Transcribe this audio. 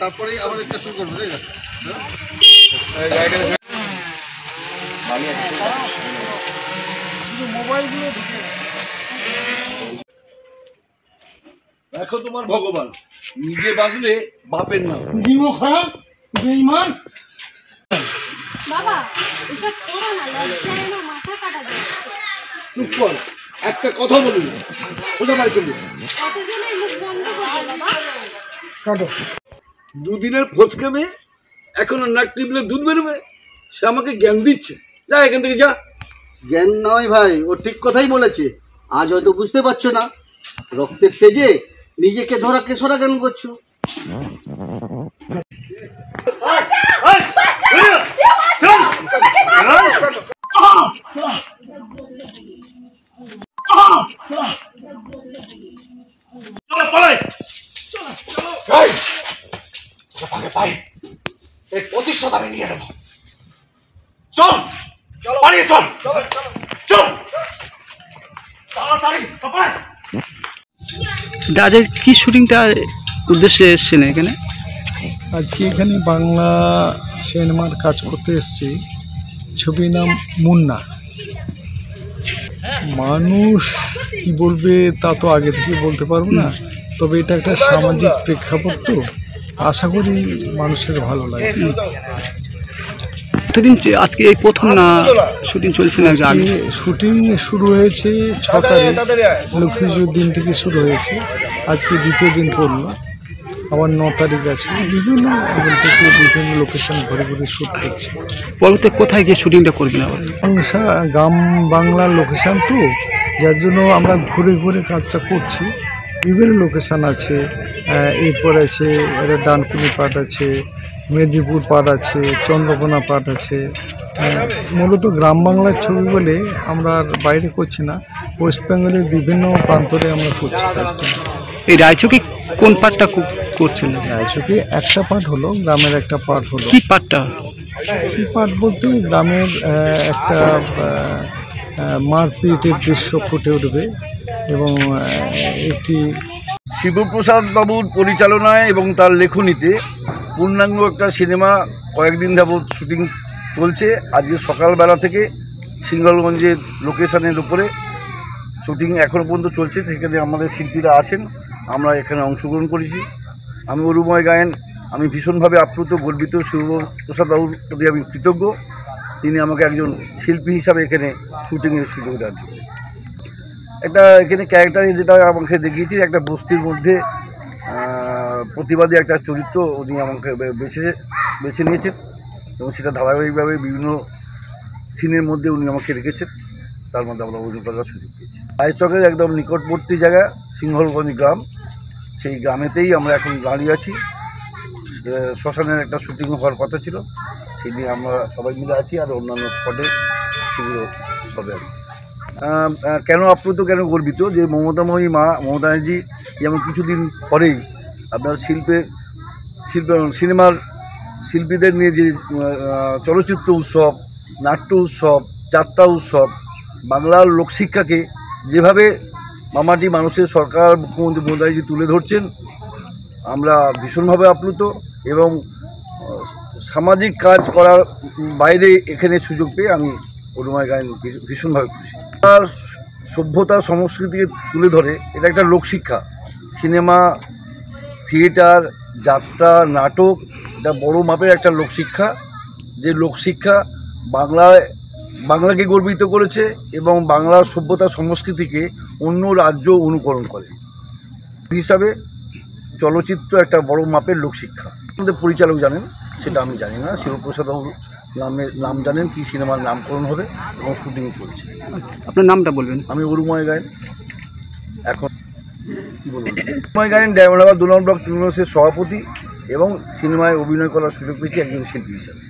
তারপরে আমাদের শুরু করবো, তাই না? দেখো তোমার ভগবান নিজে বাঁচলে বাপের নাম খারাপ বেঈমান। বাবা এসব করো না, লজ্জায় আমার মাথা কাটা যাচ্ছে। চুপ কর, একটা কথা বলি ওটা বাড়ি চলবে। কতজনের মুখ বন্ধ করবে বাবা? কাটো। দুদিনের ফচকে মেয়ে এখন নাক টিপলে দুধ বেরোবে, সে আমাকে জ্ঞান দিচ্ছে। যা এখান থেকে যা। জ্ঞান নয় ভাই, ও ঠিক কথাই বলেছে। আজ হয়তো বুঝতে পারছো না, রক্তের তেজে নিজেকে ধরা কেশরা জ্ঞান করছো। প্রতিশোধ আমি নিয়ে নেব। চল পালিয়ে চল চল তাড়াতাড়ি। আজকে কি শুটিংটা উদ্দেশ্যে এসছেন এখানে? আজকে এখানে বাংলা সিনেমার কাজ করতে এসেছি। ছবির নাম মুন্না। মানুষ কি বলবে তা তো আগে থেকে বলতে পারবো না, তবে এটা একটা সামাজিক প্রেক্ষাপট, তো আশা করি মানুষের ভালো লাগে। কতদিন আজকে এই প্রথম না শুটিং চলছে না? শুটিং শুরু হয়েছে 6 তারিখ, লক্ষ্মী পুজোর দিন থেকে শুরু হয়েছে। আজকে দ্বিতীয় দিন পড়লো, আবার 9 তারিখ আছে। বিভিন্ন লোকেশন ঘুরে ঘুরে শ্যুট করছে। পরবর্তী কোথায় গিয়ে শুটিংটা করবেন? আবার গ্রাম বাংলার লোকেশান, তো যার জন্য আমরা ঘুরে ঘুরে কাজটা করছি। বিভিন্ন লোকেশান আছে, এরপর আছে ডানকুনি পাট আছে, মেদিনীপুর পাট আছে, চন্দ্রকোনা পাট আছে। মূলত গ্রাম বাংলার ছবি বলে আমরা আর বাইরে করছি না, ওয়েস্ট বেঙ্গলের বিভিন্ন প্রান্তরে আমরা করছি কাজটা। এই রায়চকে কোন পার্টটা করছেন? রায়চকে একটা পার্ট হলো, গ্রামের একটা পার্ট হলো। কি পার্টটা? কি পার্ট বলতে গ্রামের একটা মারপিটের দৃশ্য ফুটে উঠবে এবং একটি শিবপ্রসাদ বাবুর পরিচালনায় এবং তার লেখনীতে পূর্ণাঙ্গ একটা সিনেমা কয়েকদিন যাবৎ শুটিং চলছে। আজকে সকালবেলা থেকে সিঙ্গলগঞ্জের লোকেশনের উপরে শুটিং এখনও পর্যন্ত চলছে। সেখানে আমাদের শিল্পীরা আছেন, আমরা এখানে অংশগ্রহণ করেছি। আমি অরুময় গায়েন, আমি ভীষণভাবে আপ্লুত, গর্বিত। শিবপ্রসাদ বাবুর প্রতি আমি কৃতজ্ঞ। তিনি আমাকে একজন শিল্পী হিসাবে এখানে শুটিংয়ের সুযোগ দেওয়ার জন্য। একটা এখানে ক্যারেক্টারে যেটা আমাকে দেখিয়েছি, একটা বস্তির মধ্যে প্রতিবাদী একটা চরিত্র উনি আমাকে বেছে নিয়েছেন এবং সেটা ধারাবাহিকভাবে বিভিন্ন সিনের মধ্যে উনি আমাকে রেখেছেন। তার মধ্যে আমরা অভিনয় করার সুযোগ পেয়েছি। রায়চকের একদম নিকটবর্তী জায়গা সিংহলগঞ্জ গ্রাম, সেই গ্রামেতেই আমরা এখন দাঁড়িয়ে আছি। শ্মশানের একটা শুটিং হওয়ার কথা ছিল, সেই নিয়ে আমরা সবাই মিলে আছি, আর অন্যান্য স্পটে সেগুলো হবে। কেন আপ্লুত, কেন গর্বিত যে মমতাময়ী মা মমতা ব্যানার্জি যেমন কিছুদিন পরেই আপনার সিনেমার শিল্পীদের নিয়ে যে চলচ্চিত্র উৎসব, নাট্য উৎসব, যাত্রা উৎসব, বাংলার লোকশিক্ষাকে যেভাবে মামাটি মানুষের সরকার মুখ্যমন্ত্রী মমতা ব্যানার্জি তুলে ধরছেন, আমরা ভীষণভাবে আপ্লুত এবং সামাজিক কাজ করার বাইরে এখানে সুযোগ পেয়ে আমি অরুময় গায়েন ভীষণভাবে খুশি। আর সভ্যতা সংস্কৃতিকে তুলে ধরে, এটা একটা লোকশিক্ষা। সিনেমা, থিয়েটার, যাত্রা, নাটক, এটা বড় মাপের একটা লোকশিক্ষা। যে লোকশিক্ষা বাংলাকে গর্বিত করেছে এবং বাংলার সভ্যতা সংস্কৃতিকে অন্য রাজ্য অনুকরণ করে হিসাবে চলচ্চিত্র একটা বড় মাপের লোকশিক্ষা। আমাদের পরিচালক জানেন, সেটা আমি জানি না। শিবপ্রসাদ বাবুর নাম জানেন, কি সিনেমার নামকরণ হবে এবং শুটিং চলছে। আপনার নামটা বলবেন? আমি অরুময় গায়েন। এখন কী বলবেন, অরুময় গায়েন ডায়মন্ডহারবার 2 নম্বর ব্লক তৃণমূলের সভাপতি এবং সিনেমায় অভিনয় করার সুযোগ পেয়েছি একজন শিল্পী হিসাবে।